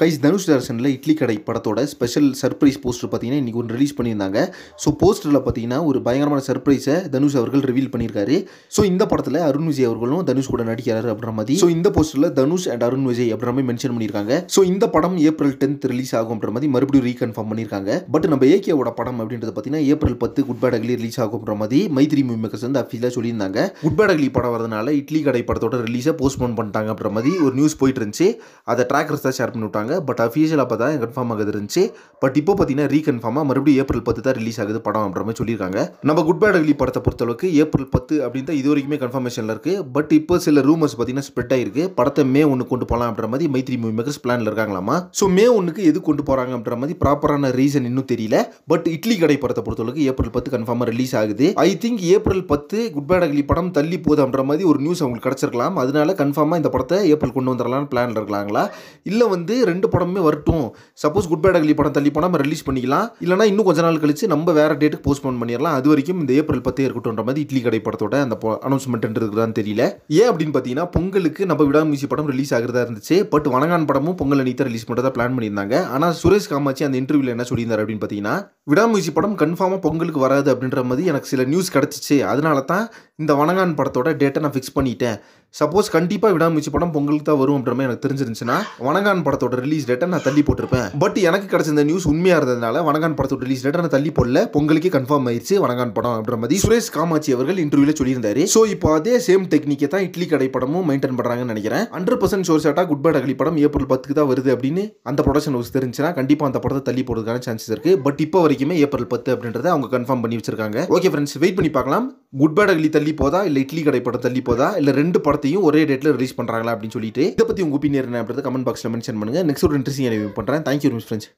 Guys Dhanush டைரக்ஷனில் இட்லி கடை படத்தோட ஸ்பெஷல் சர்ப்ரைஸ் போஸ்டர் பார்த்தீங்கன்னா இன்றைக்கி ஒன்று ரிலீஸ் பண்ணியிருந்தாங்க. ஸோ போஸ்டரில் பார்த்தீங்கன்னா ஒரு பயங்கரமான சர்ப்ரைஸை தனுஷ் அவர்கள் ரிவீல் பண்ணியிருக்காரு. ஸோ இந்த படத்தில் அருண் விஜய் அவர்களும் தனுஷ் கூட நடிக்கிறாரு அப்படின்ற மாதிரி. ஸோ இந்த போஸ்டரில் தனுஷ் அண்ட் அருண் விஜய் அப்படின்ற மாதிரி மென்ஷன் பண்ணியிருக்காங்க. ஸோ இந்த படம் ஏப்ரல் 10th ரிலீஸ் ஆகும் அப்படின்ற மாதிரி மறுபடியும் ரீகன்ஃபார்ம் பண்ணியிருக்காங்க. பட் நம்ம ஏகேவோட படம் அப்படின்றது பார்த்தீங்கன்னா April 10 Good Bad Ugly release ஆகும்ன்ற மாதிரி மைத்ரி மூவி மேக்கர்ஸ் வந்து அஃபீஷியலாக சொல்லியிருந்தாங்க. குட் பேட் அக்லி படம் வரதுனால இட்லி கடை படத்தோட ரிலீஸை போஸ்ட்போன் பண்ணிட்டாங்க அப்படின்ற மாதிரி ஒரு நியூஸ் போயிட்டு இருந்துச்சு. அதை ட்ராக்கர்ஸ் தான் ஷேர் பண்ணி விட்டாங்க. பட் அஃபீஷியலாக அப்போ தான் கன்ஃபார்ம் ஆகுது இருந்துச்சு. பட் இப்போ பார்த்தீங்கன்னா ரீகன்ஃபார்மாக மறுபடியும் ஏப்ரல் 10 தான் ரிலீஸ் ஆகுது படம் அப்படின்ற மாதிரி சொல்லியிருக்காங்க. நம்ம குட் பேட் அக்லி படத்தை பொறுத்தளவுக்கு ஏப்ரல் 10 அப்படின்னு தான் இது வரைக்குமே கன்ஃபர்மேஷனில் இருக்குது. பட் இப்போ சில ரூமர்ஸ் பார்த்தீங்கன்னா ஸ்ப்ரெட் ஆயிருக்கு. படத்தை மே 1 கொண்டு போகலாம் அப்படின்ற மாதிரி மைத்ரி மூவி மேக்கர்ஸ் பிளானில் இருக்காங்களாமா. ஸோ மே 1 எது கொண்டு போகிறாங்க அப்படின்ற மாதிரி ப்ராப்பரான ரீசன் இன்னும் தெரியல. பட் இட்லி கடை படத்தை பொறுத்தளவுக்கு ஏப்ரல் 10 கன்ஃபார்மாக ரிலீஸ் ஆகுது. I think April 10 Good Bad Ugly படம் தள்ளி போகுது அப்படின்ற மாதிரி ஒரு நியூஸ் அவங்களுக்கு கிடச்சிருக்கலாம். அதனால கன்ஃபார்மாக இந்த படத்தை ஏப்ரல் கொண்டு வந்துடலாம்னு பிளானில் இருக்கலாங்களா, இல்லை வந்து ரெண்டு படமே வரட்டும், சப்போஸ் குட் பேட் அக்லி படம் தள்ளி போனால் நம்ம ரிலீஸ் பண்ணிக்கலாம், இல்லைனா இன்னும் கொஞ்ச நாள் கழிச்சு நம்ம வேற டேட்டுக்கு போஸ்ட்போன் பண்ணிடலாம், அது வரைக்கும் இந்த ஏப்ரல் 10 இருக்கட்டும்ன்ற மாதிரி இட்லி கடை படத்தோட அந்த அனௌன்ஸ்மெண்ட் இருக்குதான்னு தெரியல. ஏன் அப்படின்னு பார்த்தீங்கன்னா பொங்கலுக்கு நம்ம விடாமுயற்சி படம் ரிலீஸ் ஆகிறதா இருந்துச்சு. பட் வணங்கான் படமும் பொங்கல் அன்னைக்கு ரிலீஸ் பண்ணுறதா பிளான் பண்ணியிருந்தாங்க. ஆனால் சுரேஷ் காமாட்சி அந்த இன்டர்வியூவில் என்ன சொல்லியிருந்தார் அப்படின்னு பார்த்தீங்கன்னா, விடாமுயற்சி படம் கன்ஃபார்மாக பொங்கலுக்கு வராது அப்படின்ற மாதிரி எனக்கு சில நியூஸ் கிடச்சிச்சு, அதனால தான் இந்த வணங்கான் படத்தோட டேட்டை நான் ஃபிக்ஸ் பண்ணிட்டேன். சப்போஸ் கண்டிப்பாக விடாமுயற்சி படம் பொங்கலுக்கு தான் வரும் அப்படின்ற மாதிரி எனக்கு தெரிஞ்சிருந்துச்சுன்னா வணங்கான் படத்தோட ரிலீஸ் டேட்டை நான் தள்ளி போட்டிருப்பேன். பட் எனக்கு கிடைச்ச இந்த நியூஸ் உண்மையாக இருந்ததுனால வணங்கான் படத்தோட ரிலீஸ் டேட்டை நான் தள்ளி போடல, பொங்கலுக்கே கன்ஃபார்ம் ஆயிடுச்சு வணங்கான் படம் அப்படின்ற மாதிரி சுரேஷ் காமாட்சி அவர்கள் இன்டர்வியூவில் சொல்லியிருந்தாரு. ஸோ இப்போ அதே சேம் டெக்னிக்கை தான் இட்லி கடை படமும் மெயின்டைன் பண்ணுறாங்கன்னு நினைக்கிறேன். 100% ஷோர் ஷாட்டாக குட் பேட் அக்லி படம் ஏப்ரல் 10 தான் வருது அப்படின்னு அந்த ப்ரொடக்ஷன் ஹவுஸ் தெரிஞ்சுன்னா கண்டிப்பாக அந்த படத்தை தள்ளி போடுறதுக்கான சான்சஸ் இருக்குது. பட் இப்போ வரைக்குமே ஏப்ரல் 10 அப்படின்றத அவங்க கன்ஃபார்ம் பண்ணி வச்சிருக்காங்க. ஓகே ஃப்ரெண்ட்ஸ், வெயிட் பண்ணி பார்க்கலாம். குட் பேட் அக்லி தள்ளி போதா, இல்லை இட்லி கடை படம் தள்ளி போதா, இல்லை ரெண்டு படத்தையும் ஒரே டேட்டில் ரிலீஸ் பண்ணுறாங்களா அப்படின்னு சொல்லிட்டு இதை பற்றி உங்கள் ஒப்பீனியன் என்ன அப்படின்றத கமெண்ட் பாக்ஸில் மென்ஷன் பண்ணுங்கள். நெக்ஸ்ட் ஒரு இன்ட்ரெஸ்டிங் பண்ணுறேன். Thank you friends.